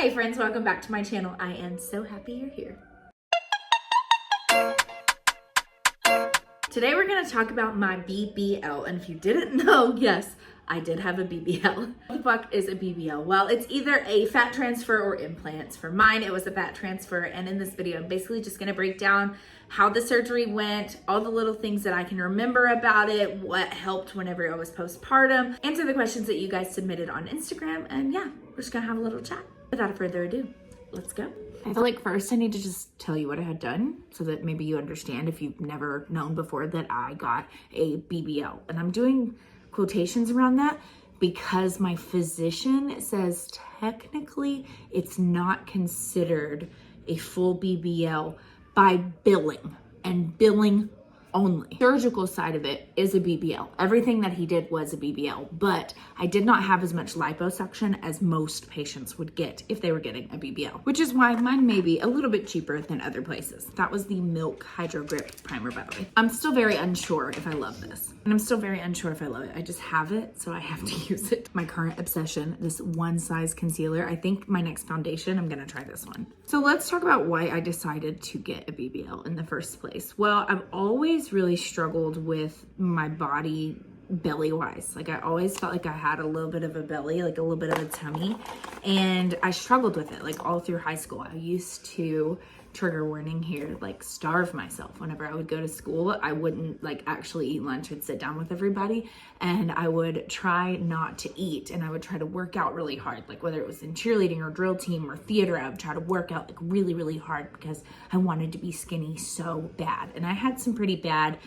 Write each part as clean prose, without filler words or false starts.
Hey friends, welcome back to my channel. I am so happy you're here. Today we're gonna talk about my BBL, and if you didn't know, yes, I did have a BBL. What the fuck is a BBL? Well, it's either a fat transfer or implants. For mine, it was a fat transfer, and in this video, I'm basically just gonna break down how the surgery went, all the little things that I can remember about it, what helped whenever I was postpartum, answer the questions that you guys submitted on Instagram, and yeah, we're just gonna have a little chat. Without further ado, let's go. I feel like first I need to just tell you what I had done so that maybe you understand if you've never known before that I got a BBL. And I'm doing quotations around that because my physician says technically it's not considered a full BBL by billing, and billing only. Surgical side of it is a BBL. Everything that he did was a BBL, but I did not have as much liposuction as most patients would get if they were getting a BBL, which is why mine may be a little bit cheaper than other places. That was the Milk Hydro Grip Primer, by the way. I'm still very unsure if I love this, and I'm still very unsure if I love it. I just have it, so I have to use it. My current obsession, this one size concealer. I think my next foundation, I'm gonna try this one. So let's talk about why I decided to get a BBL in the first place. Well, I've always really struggled with my body belly wise. Like I always felt like I had a little bit of a belly, like a little bit of a tummy, and I struggled with it like all through high school. I used to, trigger warning here, like starve myself. Whenever I would go to school, I wouldn't like actually eat lunch. I'd sit down with everybody and I would try not to eat, and I would try to work out really hard, like whether it was in cheerleading or drill team or theater. I would try to work out like really hard because I wanted to be skinny so bad. And I had some pretty bad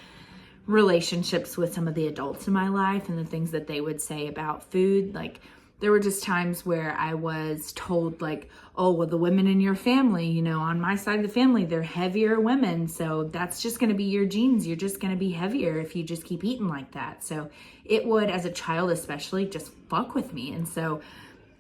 relationships with some of the adults in my life and the things that they would say about food. Like there were just times where I was told like, oh, well, the women in your family, you know, on my side of the family, they're heavier women. So that's just going to be your genes. You're just going to be heavier if you just keep eating like that. So it would, as a child especially, just fuck with me. And so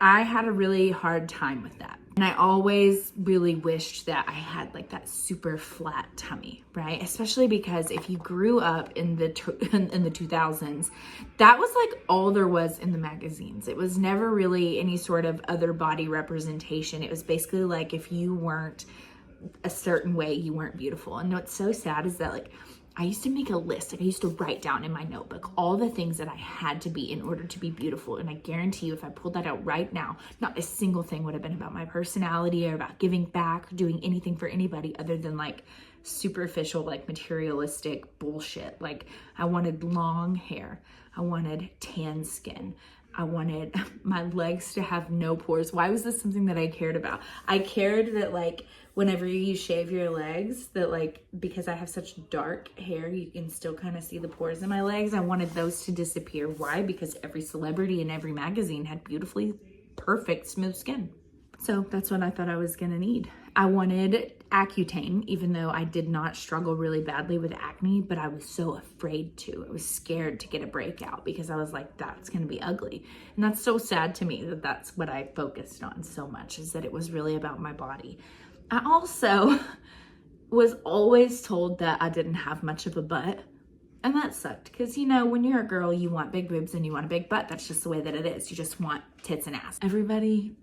I had a really hard time with that. And I always really wished that I had like that super flat tummy, right? Especially because if you grew up in the 2000s, that was like all there was in the magazines. It was never really any sort of other body representation. It was basically like if you weren't a certain way, you weren't beautiful. And what's so sad is that like I used to make a list, like I used to write down in my notebook all the things that I had to be in order to be beautiful. And I guarantee you, if I pulled that out right now, not a single thing would have been about my personality or about giving back, or doing anything for anybody other than like superficial, like materialistic bullshit. Like I wanted long hair. I wanted tan skin. I wanted my legs to have no pores. Why was this something that I cared about? I cared that like whenever you shave your legs, that like, because I have such dark hair, you can still kind of see the pores in my legs. I wanted those to disappear. Why? Because every celebrity in every magazine had beautifully perfect smooth skin. So that's what I thought I was gonna need. I wanted Accutane, even though I did not struggle really badly with acne, but I was so afraid to. I was scared to get a breakout because I was like, that's gonna be ugly. And that's so sad to me that that's what I focused on so much, is that it was really about my body. I also was always told that I didn't have much of a butt. And that sucked because, you know, when you're a girl, you want big boobs and you want a big butt. That's just the way that it is. You just want tits and ass. Everybody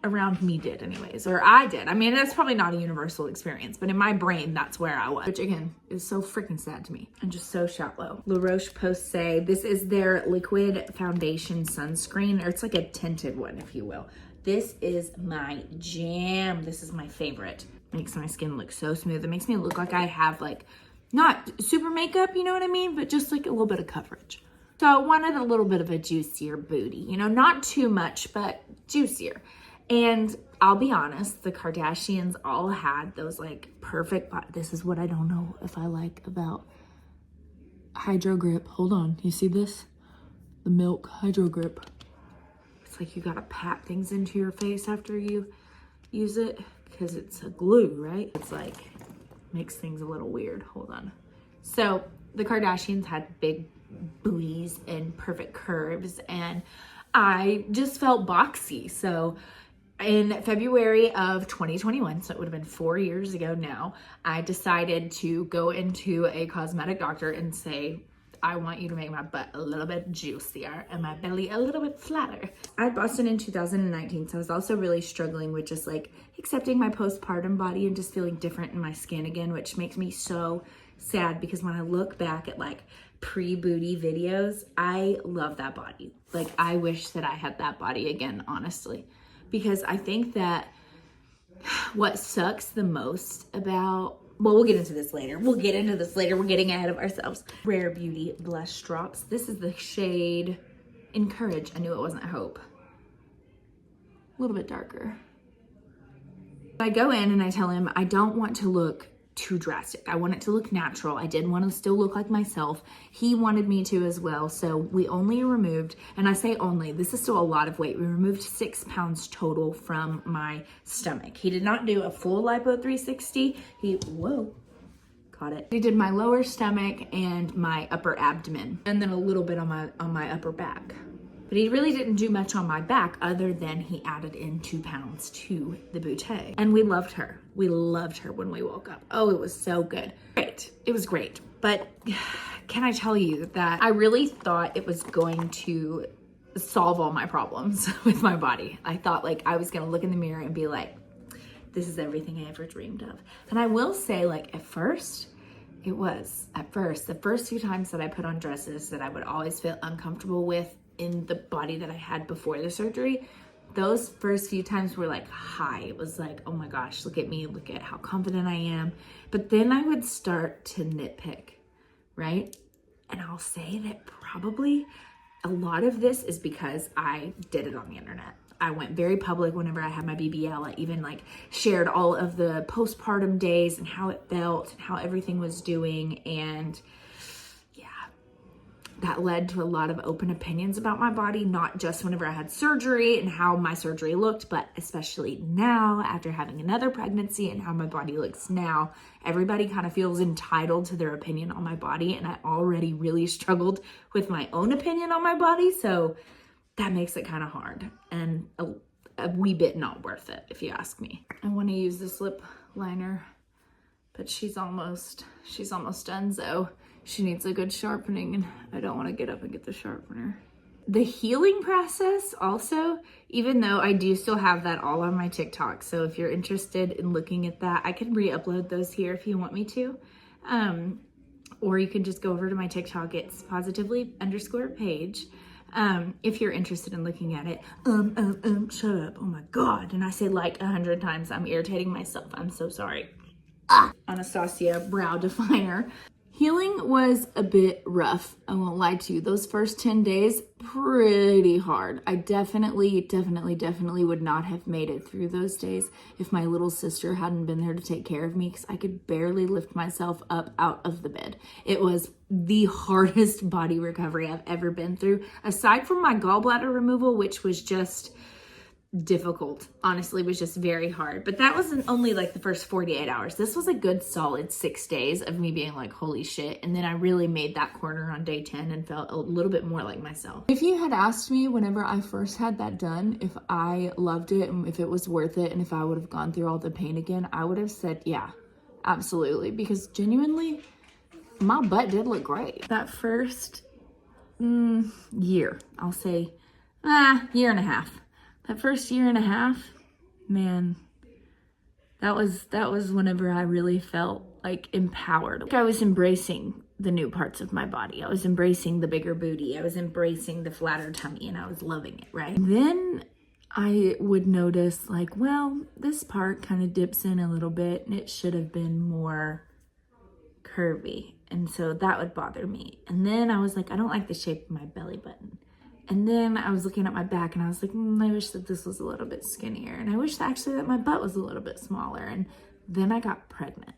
around me did anyways, or I did. I mean, that's probably not a universal experience, but in my brain, that's where I was, which again, is so freaking sad to me and just so shallow. La Roche-Posay, this is their liquid foundation sunscreen, or it's like a tinted one, if you will. This is my jam. This is my favorite. Makes my skin look so smooth. It makes me look like I have like, not super makeup, you know what I mean? But just like a little bit of coverage. So I wanted a little bit of a juicier booty, you know, not too much, but juicier. And I'll be honest, the Kardashians all had those like perfect, this is what I don't know if I like about Hydro Grip. Hold on, you see this? The Milk Hydro Grip. It's like you gotta pat things into your face after you use it because it's a glue, right? It's like, makes things a little weird. Hold on. So the Kardashians had big booties and perfect curves, and I just felt boxy. So in February of 2021, so it would have been 4 years ago now, I decided to go into a cosmetic doctor and say, I want you to make my butt a little bit juicier and my belly a little bit flatter. I had Boston in 2019, so I was also really struggling with just like accepting my postpartum body and just feeling different in my skin again, which makes me so sad because when I look back at like pre-booty videos, I love that body. Like I wish that I had that body again, honestly, because I think that what sucks the most about, well, we'll get into this later. We're getting ahead of ourselves. Rare Beauty blush drops. This is the shade Encourage. I knew it wasn't Hope. A little bit darker. I go in and I tell him I don't want to look too drastic. I want it to look natural. I did want to still look like myself. He wanted me to as well. So we only removed, and I say only, this is still a lot of weight. We removed 6 pounds total from my stomach. He did not do a full lipo 360. Caught it. He did my lower stomach and my upper abdomen, and then a little bit on my upper back. But he really didn't do much on my back other than he added in 2 pounds to the bootay. And we loved her. We loved her when we woke up. Oh, it was so good. Great. It was great. But can I tell you that I really thought it was going to solve all my problems with my body. I thought like I was going to look in the mirror and be like, this is everything I ever dreamed of. And I will say, like, at first, the first few times that I put on dresses that I would always feel uncomfortable with in the body that I had before the surgery, those first few times were like high. It was like, oh my gosh, look at me, look at how confident I am. But then I would start to nitpick, right? And I'll say that probably a lot of this is because I did it on the internet. I went very public whenever I had my BBL. I even like shared all of the postpartum days and how it felt and how everything was doing. And yeah, that led to a lot of open opinions about my body, not just whenever I had surgery and how my surgery looked, but especially now after having another pregnancy and how my body looks now. Everybody kind of feels entitled to their opinion on my body. And I already really struggled with my own opinion on my body. So that makes it kind of hard and a wee bit not worth it, if you ask me. I want to use this lip liner, but she's almost done, so she needs a good sharpening, and I don't want to get up and get the sharpener. The healing process also, even though I do still have that all on my TikTok, so if you're interested in looking at that, I can re-upload those here if you want me to. Or you can just go over to my TikTok. It's positively_page. If you're interested in looking at it. Shut up. Oh my God. And I say like 100 times. I'm irritating myself. I'm so sorry. Anastasia Brow Definer. Healing was a bit rough. I won't lie to you. Those first 10 days, pretty hard. I definitely would not have made it through those days if my little sister hadn't been there to take care of me, because I could barely lift myself up out of the bed. It was the hardest body recovery I've ever been through, aside from my gallbladder removal, which was just difficult. Honestly, was just very hard. But that wasn't only like the first 48 hours. This was a good solid 6 days of me being like, holy shit. And then I really made that corner on day 10 and felt a little bit more like myself. If you had asked me whenever I first had that done, if I loved it and if it was worth it and if I would have gone through all the pain again, I would have said, yeah, absolutely. Because genuinely, my butt did look great. That first year, I'll say, year and a half. That first year and a half, man, that was whenever I really felt like empowered. Like I was embracing the new parts of my body. I was embracing the bigger booty. I was embracing the flatter tummy, and I was loving it, right? Then I would notice like, well, this part kind of dips in a little bit and it should have been more curvy. And so that would bother me. And then I was like, I don't like the shape of my belly button. And then I was looking at my back and I was like, I wish that this was a little bit skinnier. And I wish actually that my butt was a little bit smaller. And then I got pregnant.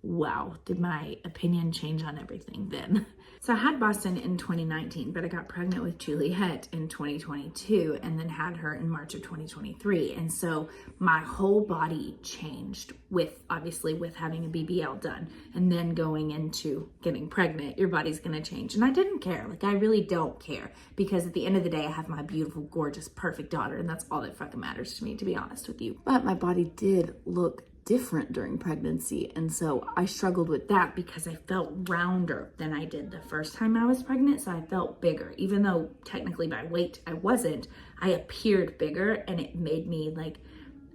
Wow, did my opinion change on everything then? So I had Boston in 2019, but I got pregnant with Juliet in 2022 and then had her in March of 2023. And so my whole body changed with having a BBL done and then going into getting pregnant. Your body's gonna change. And I didn't care. Like, I really don't care, because at the end of the day, I have my beautiful, gorgeous, perfect daughter, and that's all that fucking matters to me, to be honest with you. But my body did look different during pregnancy. And so I struggled with that because I felt rounder than I did the first time I was pregnant. So I felt bigger, even though technically by weight I wasn't. I appeared bigger, and it made me like,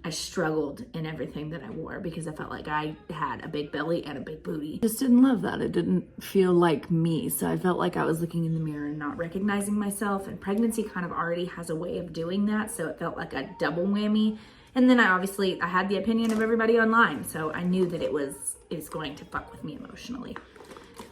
I struggled in everything that I wore because I felt like I had a big belly and a big booty. Just didn't love that. It didn't feel like me. So I felt like I was looking in the mirror and not recognizing myself. And pregnancy kind of already has a way of doing that. So it felt like a double whammy. And then I had the opinion of everybody online. So I knew that it was going to fuck with me emotionally.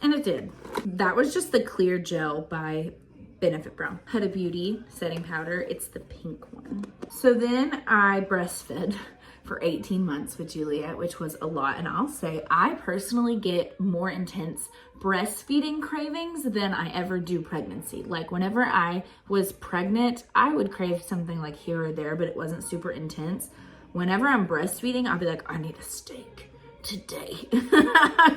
And it did. That was just the Clear Gel by Benefit Brown. Huda Beauty setting powder. It's the pink one. So then I breastfed for 18 months with Juliet, which was a lot. And I'll say I personally get more intense breastfeeding cravings than I ever do pregnancy. Like whenever I was pregnant, I would crave something like here or there, but it wasn't super intense. Whenever I'm breastfeeding, I'll be like, I need a steak today.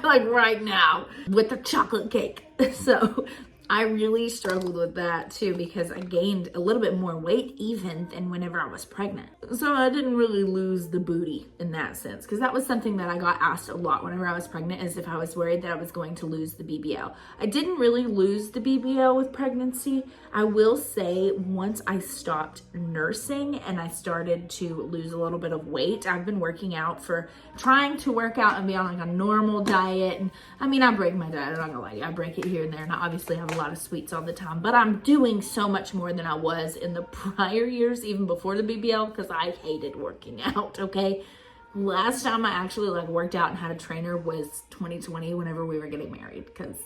Like right now with a chocolate cake. So I really struggled with that too because I gained a little bit more weight even than whenever I was pregnant. So I didn't really lose the booty in that sense, because that was something that I got asked a lot whenever I was pregnant, as if I was worried that I was going to lose the BBL. I didn't really lose the BBL with pregnancy. I will say once I stopped nursing and I started to lose a little bit of weight, I've been trying to work out and be on like a normal diet. And I mean, I break my diet, I'm not gonna lie to you. I break it here and there, and I obviously have a lot of sweets all the time, but I'm doing so much more than I was in the prior years, even before the BBL, because I hated working out, okay? Last time I actually like worked out and had a trainer was 2020 whenever we were getting married, because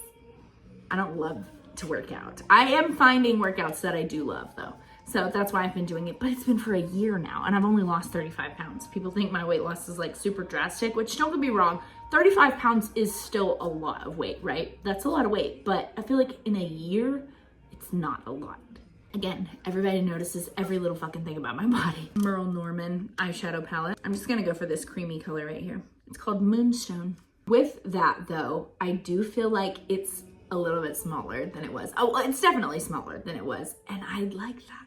I don't love to work out. I am finding workouts that I do love though. So that's why I've been doing it, but it's been for a year now and I've only lost 35 pounds. People think my weight loss is like super drastic, which don't get me wrong, 35 pounds is still a lot of weight, right? That's a lot of weight, but I feel like in a year, it's not a lot. Again, everybody notices every little fucking thing about my body. Merle Norman eyeshadow palette. I'm just gonna go for this creamy color right here. It's called Moonstone. With that though, I do feel like it's a little bit smaller than it was. Oh, it's definitely smaller than it was. And I like that.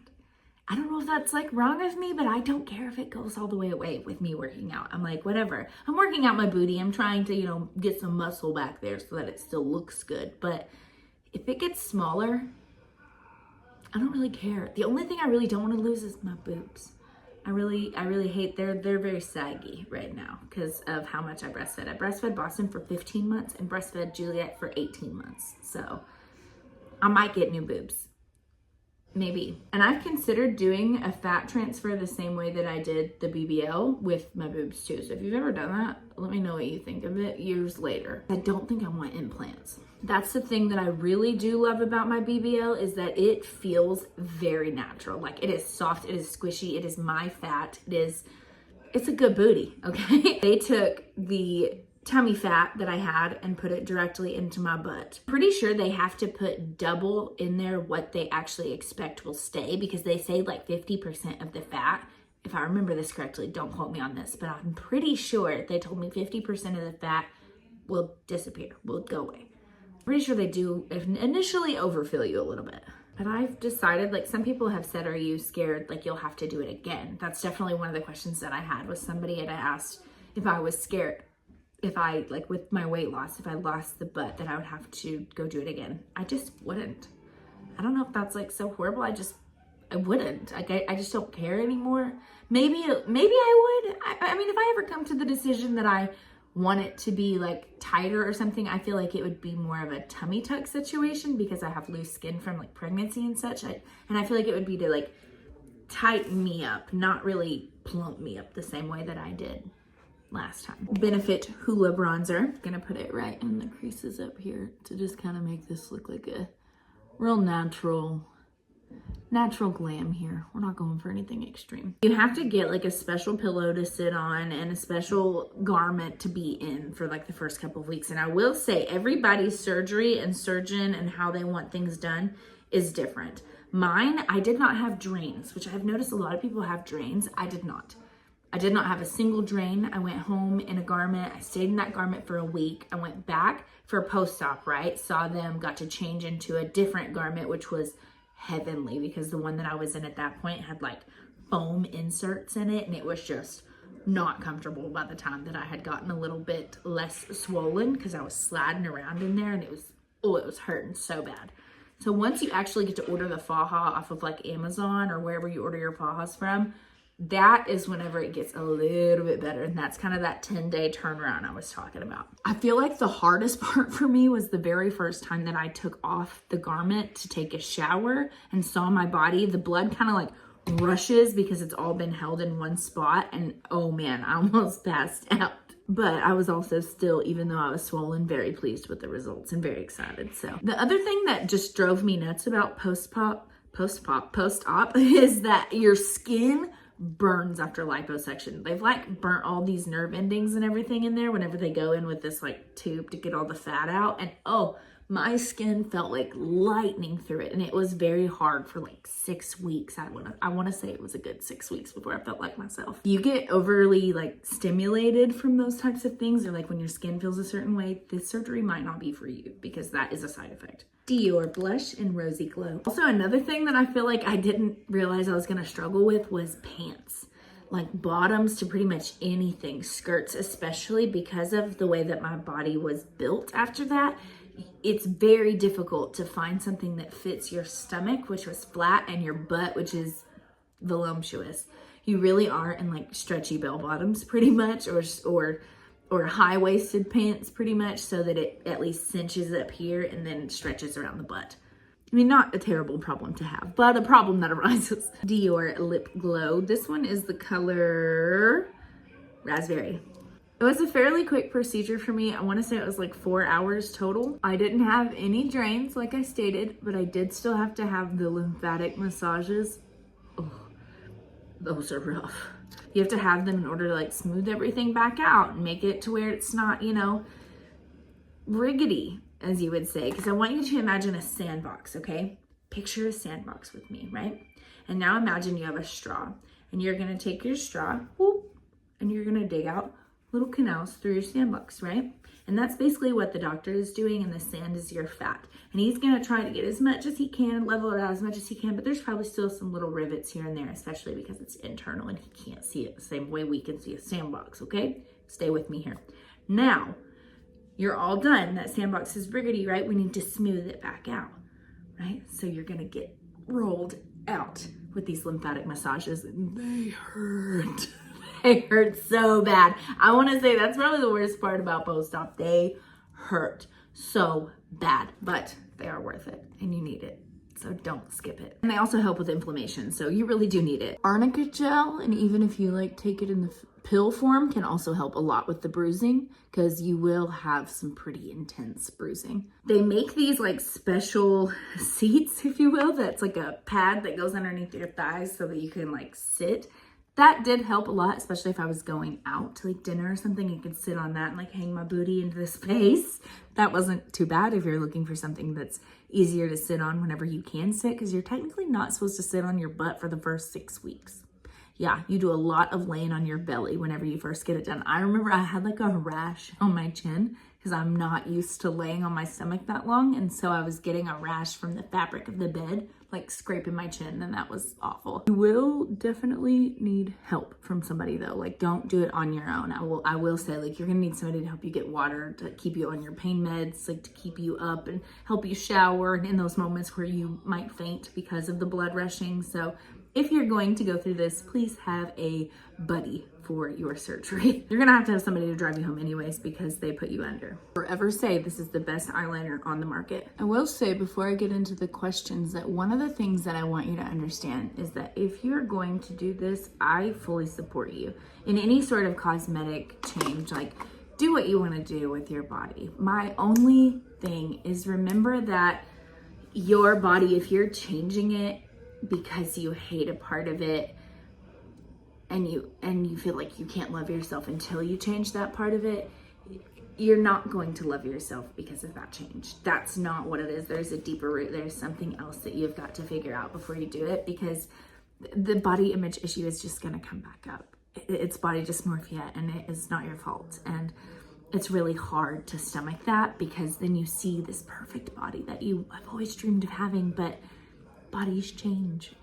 I don't know if that's like wrong of me, but I don't care if it goes all the way away with me working out. I'm like, whatever. I'm working out my booty. I'm trying to, get some muscle back there so that it still looks good. But if it gets smaller, I don't really care. The only thing I really don't want to lose is my boobs. I really hate, they're very saggy right now because of how much I breastfed. I breastfed Boston for 15 months and breastfed Juliet for 18 months. So I might get new boobs. Maybe. And I've considered doing a fat transfer the same way that I did the BBL with my boobs too. So if you've ever done that, let me know what you think of it years later. I don't think I want implants. That's the thing that I really do love about my BBL, is that it feels very natural. Like it is soft, it is squishy, it is my fat, it's a good booty, okay? They took the tummy fat that I had and put it directly into my butt. Pretty sure they have to put double in there what they actually expect will stay, because they say like 50% of the fat, if I remember this correctly, don't quote me on this, but I'm pretty sure they told me 50% of the fat will disappear, will go away. Pretty sure they do initially overfill you a little bit. But I've decided, like some people have said, are you scared like you'll have to do it again? That's definitely one of the questions that I had, was somebody had asked if I was scared, if I, like with my weight loss, if I lost the butt, that I would have to go do it again. I just wouldn't. I don't know if that's like so horrible. I wouldn't. Like I just don't care anymore. Maybe I would. I mean, if I ever come to the decision that I want it to be like tighter or something, I feel like it would be more of a tummy tuck situation, because I have loose skin from like pregnancy and such. And I feel like it would be to like tighten me up, not really plump me up the same way that I did last time. Benefit Hoola bronzer. Gonna put it right in the creases up here to just kind of make this look like a real natural glam here. We're not going for anything extreme. You have to get like a special pillow to sit on and a special garment to be in for like the first couple of weeks. And I will say everybody's surgery and surgeon and how they want things done is different. Mine, I did not have drains, which I've noticed a lot of people have drains. I did not. I did not have a single drain. I went home in a garment. I stayed in that garment for a week. I went back for post-op, right? Saw them, got to change into a different garment, which was heavenly, because the one that I was in at that point had like foam inserts in it, and it was just not comfortable by the time that I had gotten a little bit less swollen, because I was sliding around in there and it was hurting so bad. So once you actually get to order the faja off of like Amazon or wherever you order your fajas from, that is whenever it gets a little bit better. And that's kind of that 10-day turnaround I was talking about. I feel like the hardest part for me was the very first time that I took off the garment to take a shower and saw my body. The blood kind of like rushes because it's all been held in one spot. And oh man, I almost passed out. But I was also still, even though I was swollen, very pleased with the results and very excited. So the other thing that just drove me nuts about post-op is that your skin burns after liposuction. They've like burnt all these nerve endings and everything in there whenever they go in with this like tube to get all the fat out. And oh, my skin felt like lightning through it. And it was very hard for like 6 weeks. I want to say it was a good 6 weeks before I felt like myself. You get overly like stimulated from those types of things, or like when your skin feels a certain way, this surgery might not be for you, because that is a side effect. Dior Blush and Rosy Glow. Also, another thing that I feel like I didn't realize I was going to struggle with was pants. Like bottoms to pretty much anything, skirts especially, because of the way that my body was built after that. It's very difficult to find something that fits your stomach, which was flat, and your butt, which is voluptuous. You really are in like stretchy bell bottoms pretty much, or high-waisted pants pretty much, so that it at least cinches up here and then stretches around the butt. I mean, not a terrible problem to have, but a problem that arises. Dior Lip Glow. This one is the color Raspberry. It was a fairly quick procedure for me. I want to say it was like 4 hours total. I didn't have any drains like I stated, but I did still have to have the lymphatic massages. Oh, those are rough. You have to have them in order to like smooth everything back out and make it to where it's not, you know, riggedy, as you would say. Because I want you to imagine a sandbox, okay? Picture a sandbox with me, right? And now imagine you have a straw, and you're going to take your straw, whoop, and you're going to dig out little canals through your sandbox, right? And that's basically what the doctor is doing, and the sand is your fat. And he's gonna try to get as much as he can, level it out as much as he can, but there's probably still some little rivets here and there, especially because it's internal and he can't see it the same way we can see a sandbox, okay? Stay with me here. Now, you're all done. That sandbox is riggedy, right? We need to smooth it back out, right? So you're gonna get rolled out with these lymphatic massages, and they hurt. They hurt so bad. I want to say that's probably the worst part about post-op. They hurt so bad, but they are worth it and you need it. So don't skip it. And they also help with inflammation, so you really do need it. Arnica gel, and even if you like take it in the pill form, can also help a lot with the bruising, because you will have some pretty intense bruising. They make these like special seats, if you will, that's like a pad that goes underneath your thighs so that you can like sit. That did help a lot, especially if I was going out to like dinner or something. I could sit on that and like hang my booty into the space. That wasn't too bad if you're looking for something that's easier to sit on whenever you can sit, because you're technically not supposed to sit on your butt for the first 6 weeks. Yeah, you do a lot of laying on your belly whenever you first get it done. I remember I had like a rash on my chin because I'm not used to laying on my stomach that long. And so I was getting a rash from the fabric of the bed, like scraping my chin, and that was awful. You will definitely need help from somebody though. Like, don't do it on your own. I will say, like, you're gonna need somebody to help you get water, to keep you on your pain meds, like to keep you up and help you shower, and in those moments where you might faint because of the blood rushing. So if you're going to go through this, please have a buddy for your surgery. You're gonna have to have somebody to drive you home anyways, because they put you under. Forever say this is the best eyeliner on the market. I will say, before I get into the questions, that one of the things that I want you to understand is that if you're going to do this, I fully support you in any sort of cosmetic change. Like, do what you want to do with your body. My only thing is, remember that your body, if you're changing it because you hate a part of it, and you feel like you can't love yourself until you change that part of it, you're not going to love yourself because of that change. That's not what it is. There's a deeper root. There's something else that you've got to figure out before you do it, because the body image issue is just going to come back up. It's body dysmorphia, and it is not your fault. And it's really hard to stomach that, because then you see this perfect body that you have always dreamed of having, but bodies change.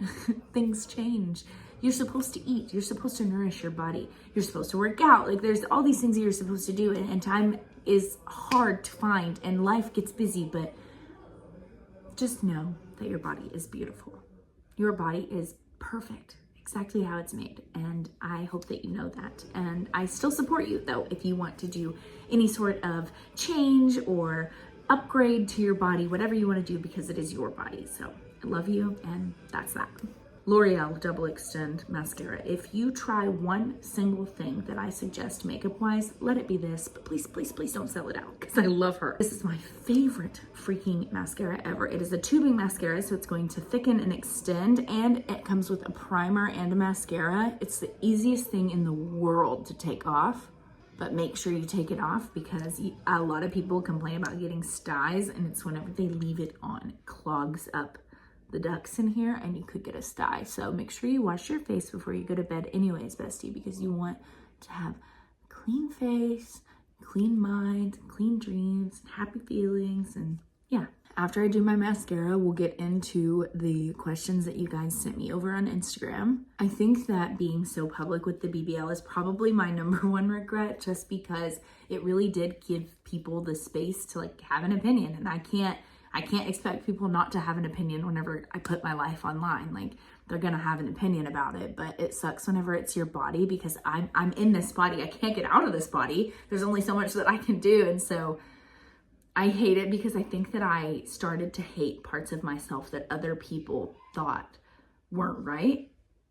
Things change. You're supposed to eat. You're supposed to nourish your body. You're supposed to work out. Like there's all these things that you're supposed to do, and time is hard to find and life gets busy, but just know that your body is beautiful. Your body is perfect, exactly how it's made. And I hope that you know that. And I still support you though, if you want to do any sort of change or upgrade to your body, whatever you want to do, because it is your body. So I love you, and that's that. L'Oreal Double Extend Mascara. If you try one single thing that I suggest makeup-wise, let it be this, but please, please, please don't sell it out because I love her. This is my favorite freaking mascara ever. It is a tubing mascara, so it's going to thicken and extend, and it comes with a primer and a mascara. It's the easiest thing in the world to take off, but make sure you take it off because a lot of people complain about getting styes, and it's whenever they leave it on, it clogs up the ducts in here and you could get a sty. So make sure you wash your face before you go to bed anyways, bestie, because you want to have a clean face, clean mind, clean dreams, happy feelings. And yeah, after I do my mascara, we'll get into the questions that you guys sent me over on Instagram. I think that being so public with the BBL is probably my #1 regret, just because it really did give people the space to like have an opinion, and I can't expect people not to have an opinion whenever I put my life online. Like, they're gonna have an opinion about it, but it sucks whenever it's your body, because I'm in this body. I can't get out of this body. There's only so much that I can do. And so I hate it because I think that I started to hate parts of myself that other people thought weren't right.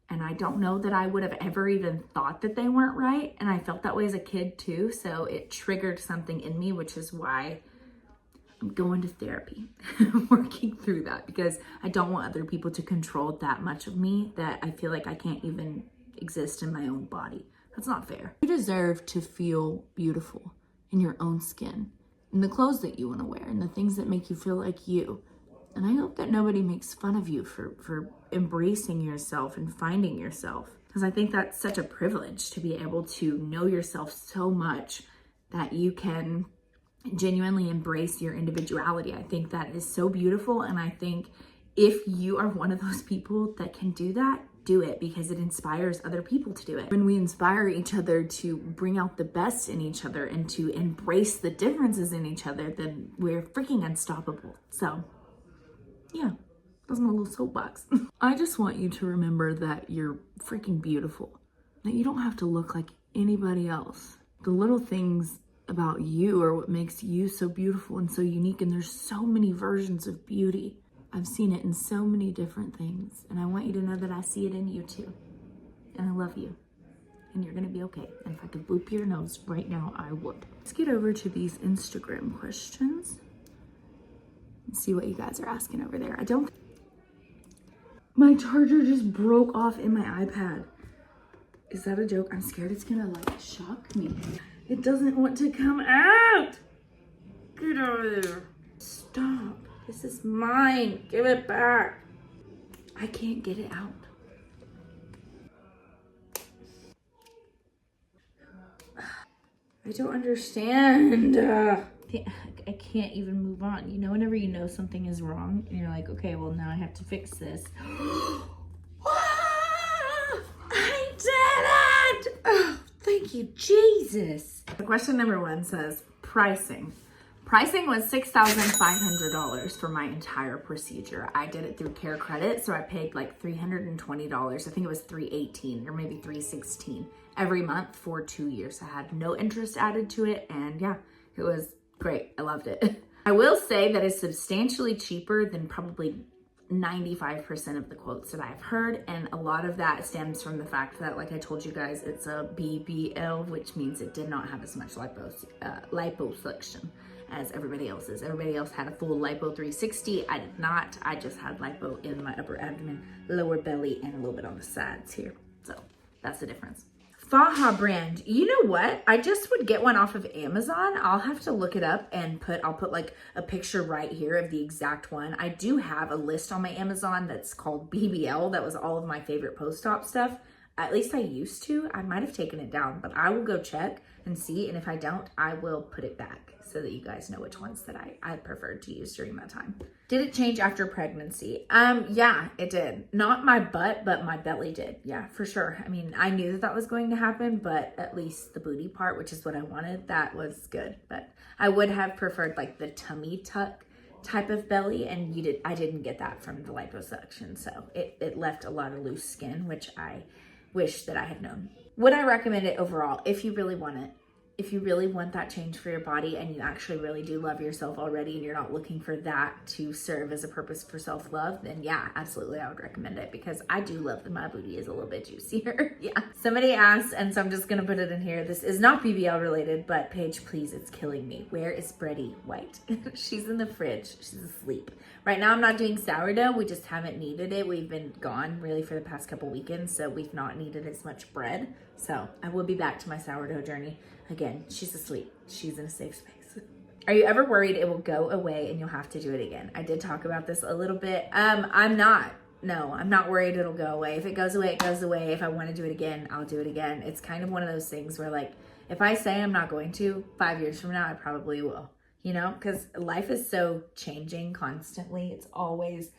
And I don't know that I would have ever even thought that they weren't right. And I felt that way as a kid too. So it triggered something in me, which is why I'm going to therapy, working through that, because I don't want other people to control that much of me that I feel like I can't even exist in my own body. That's not fair. You deserve to feel beautiful in your own skin, in the clothes that you want to wear, and the things that make you feel like you. And I hope that nobody makes fun of you for embracing yourself and finding yourself, because I think that's such a privilege to be able to know yourself so much that you can genuinely embrace your individuality. I think that is so beautiful, and I think if you are one of those people that can do that, do it, because it inspires other people to do it. When we inspire each other to bring out the best in each other and to embrace the differences in each other, then we're freaking unstoppable. So yeah, that's my little soapbox. I just want you to remember that you're freaking beautiful, that you don't have to look like anybody else. The little things about you are what makes you so beautiful and so unique, and there's so many versions of beauty. I've seen it in so many different things, and I want you to know that I see it in you too, and I love you, and you're gonna be okay. And if I could boop your nose right now, I would. Let's get over to these Instagram questions and see what you guys are asking over there. My charger just broke off in my iPad. Is that a joke? I'm scared it's gonna like shock me. It doesn't want to come out. Get out of there. Stop. This is mine. Give it back. I can't get it out. I don't understand. I can't even move on. You know, whenever you know something is wrong and you're like, okay, well now I have to fix this. I did it! Oh, thank you, Jesus. Question #1 says pricing. Pricing was $6,500 for my entire procedure. I did it through Care Credit, so I paid like $320. I think it was $318 or maybe $316 every month for 2 years. I had no interest added to it, and yeah, it was great. I loved it. I will say that it's substantially cheaper than probably 95% of the quotes that I've heard, and a lot of that stems from the fact that, like I told you guys, it's a BBL, which means it did not have as much liposuction as everybody else's. Everybody else had a full lipo 360. I did not. I just had lipo in my upper abdomen, lower belly, and a little bit on the sides here. So that's the difference. Faha brand. You know what? I just would get one off of Amazon. I'll have to look it up and I'll put like a picture right here of the exact one. I do have a list on my Amazon that's called BBL. That was all of my favorite post-op stuff. At least I used to. I might have taken it down, but I will go check and see. And if I don't, I will put it back so that you guys know which ones that I preferred to use during that time. Did it change after pregnancy? Yeah, it did. Not my butt, but my belly did. Yeah, for sure. I mean, I knew that that was going to happen, but at least the booty part, which is what I wanted, that was good. But I would have preferred like the tummy tuck type of belly, and I didn't get that from the liposuction, so it left a lot of loose skin, which I wish that I had known. Would I recommend it overall? If you really want it, if you really want that change for your body and you actually really do love yourself already and you're not looking for that to serve as a purpose for self-love, then yeah, absolutely, I would recommend it, because I do love that my booty is a little bit juicier. Yeah. Somebody asked, and so I'm just gonna put it in here. This is not BBL related, but Paige, please, it's killing me. Where is Bready White? She's in the fridge. She's asleep. Right now I'm not doing sourdough. We just haven't needed it. We've been gone really for the past couple weekends, so we've not needed as much bread. So I will be back to my sourdough journey. Again, she's asleep. She's in a safe space. Are you ever worried it will go away and you'll have to do it again? I did talk about this a little bit. I'm not. No, I'm not worried it'll go away. If it goes away, it goes away. If I want to do it again, I'll do it again. It's kind of one of those things where, like, if I say I'm not going to, 5 years from now, I probably will. You know, because life is so changing constantly. It's always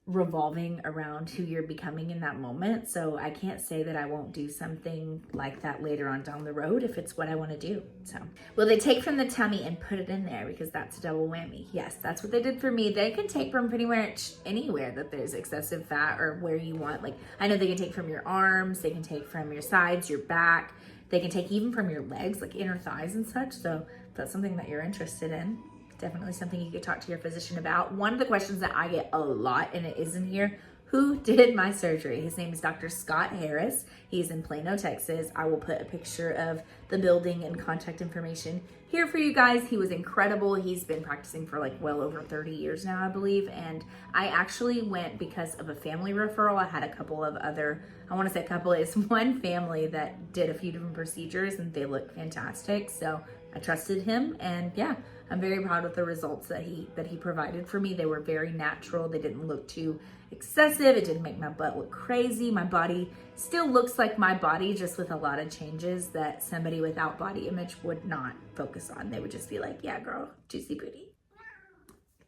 revolving around who you're becoming in that moment. So I can't say that I won't do something like that later on down the road if it's what I want to do. So will they take from the tummy and put it in there, because that's a double whammy? Yes, that's what they did for me. They can take from pretty much anywhere that there's excessive fat, or where you want. Like, I know they can take from your arms, they can take from your sides, your back, they can take even from your legs, like inner thighs and such. So if that's something that you're interested in, definitely something you could talk to your physician about. One of the questions that I get a lot, and it is in here, who did my surgery? His name is Dr. Scott Harris. He's in Plano, Texas. I will put a picture of the building and contact information here for you guys. He was incredible. He's been practicing for like well over 30 years now, I believe. And I actually went because of a family referral. I had a couple of other, I want to say a couple, is one family that did a few different procedures and they look fantastic. So I trusted him, and yeah, I'm very proud of the results that he provided for me. They were very natural. They didn't look too excessive. It didn't make my butt look crazy. My body still looks like my body, just with a lot of changes that somebody without body image would not focus on. They would just be like, yeah, girl, juicy booty.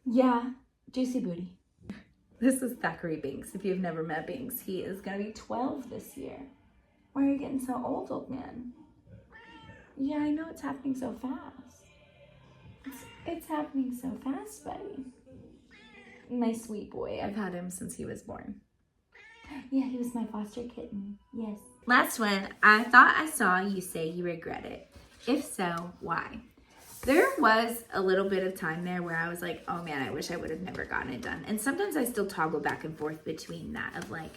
Yeah, juicy booty. This is Thackeray Binks. If you've never met Binks, he is gonna be 12 this year. Why are you getting so old, old man? Yeah, I know it's happening so fast. It's happening so fast, buddy. My sweet boy. I've had him since he was born. Yeah, he was my foster kitten. Yes. Last one. I thought I saw you say you regret it. If so, why? There was a little bit of time there where I was like, oh man, I wish I would have never gotten it done. And sometimes I still toggle back and forth between that of like,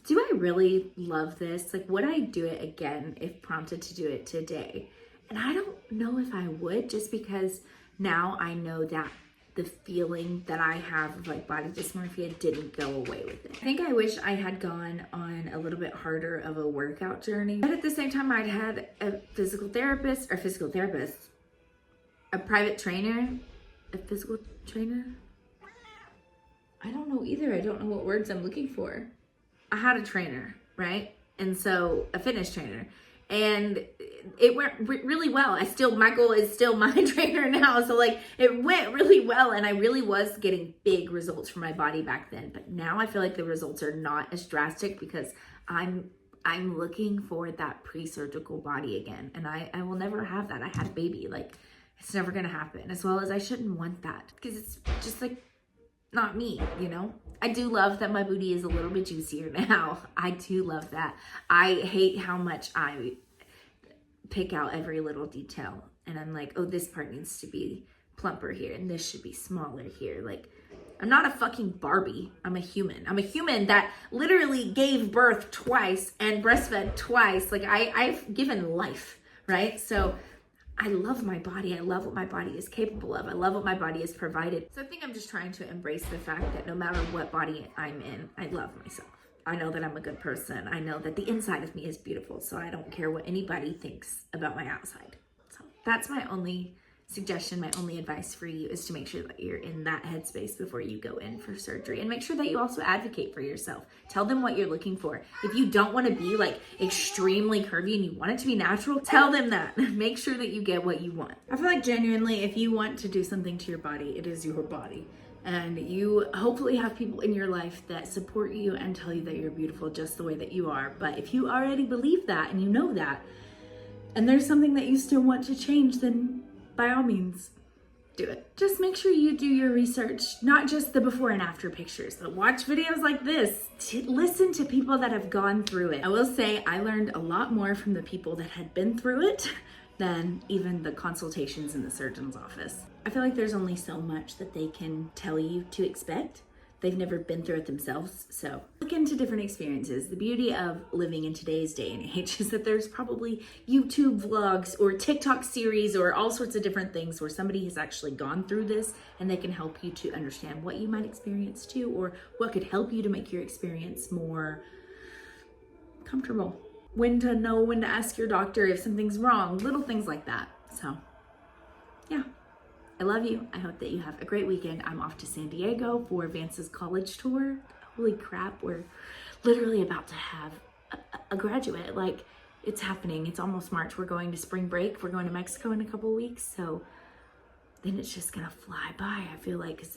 do I really love this? Like, would I do it again if prompted to do it today? And I don't know if I would, just because now I know that the feeling that I have of like body dysmorphia didn't go away with it. I think I wish I had gone on a little bit harder of a workout journey, but at the same time I'd had a private trainer, a physical trainer. I don't know either. I don't know what words I'm looking for. I had a trainer, right? And so a fitness trainer, and it went really well. Michael is still my trainer now. So like it went really well, and I really was getting big results for my body back then. But now I feel like the results are not as drastic because I'm looking for that pre-surgical body again. And I will never have that. I had a baby. Like, it's never gonna happen, as well as I shouldn't want that, because it's just like not me, you know? I do love that my booty is a little bit juicier now. I do love that. I hate how much I pick out every little detail, and I'm like, oh, this part needs to be plumper here, and this should be smaller here. Like, I'm not a fucking Barbie. I'm a human. I'm a human that literally gave birth twice and breastfed twice. Like, I've given life, right? So I love my body. I love what my body is capable of. I love what my body has provided. So I think I'm just trying to embrace the fact that no matter what body I'm in, I love myself. I know that I'm a good person. I know that the inside of me is beautiful. So I don't care what anybody thinks about my outside. So that's my only suggestion, my only advice for you is to make sure that you're in that headspace before you go in for surgery, and make sure that you also advocate for yourself. Tell them what you're looking for. If you don't want to be like extremely curvy and you want it to be natural, tell them that. Make sure that you get what you want. I feel like genuinely, if you want to do something to your body, it is your body. And you hopefully have people in your life that support you and tell you that you're beautiful just the way that you are. But if you already believe that and you know that, and there's something that you still want to change, then by all means, do it. Just make sure you do your research, not just the before and after pictures, but watch videos like this. Listen to people that have gone through it. I will say I learned a lot more from the people that had been through it than even the consultations in the surgeon's office. I feel like there's only so much that they can tell you to expect. They've never been through it themselves, so look into different experiences. The beauty of living in today's day and age is that there's probably YouTube vlogs or TikTok series or all sorts of different things where somebody has actually gone through this and they can help you to understand what you might experience too, or what could help you to make your experience more comfortable. When to know when to ask your doctor if something's wrong, little things like that. So, yeah. I love you. I hope that you have a great weekend. I'm off to San Diego for Vance's college tour. Holy crap, we're literally about to have a graduate. Like, it's happening. It's almost March. We're going to spring break. We're going to Mexico in a couple weeks. So then it's just gonna fly by, I feel like. Because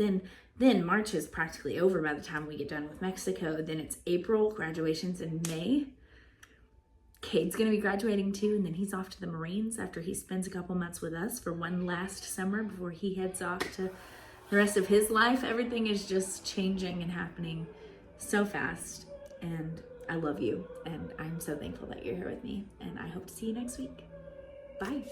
then March is practically over by the time we get done with Mexico. Then it's April, graduation's in May. Cade's gonna be graduating too, and then he's off to the Marines after he spends a couple months with us for one last summer before he heads off to the rest of his life. Everything is just changing and happening so fast, and I love you, and I'm so thankful that you're here with me, and I hope to see you next week. Bye.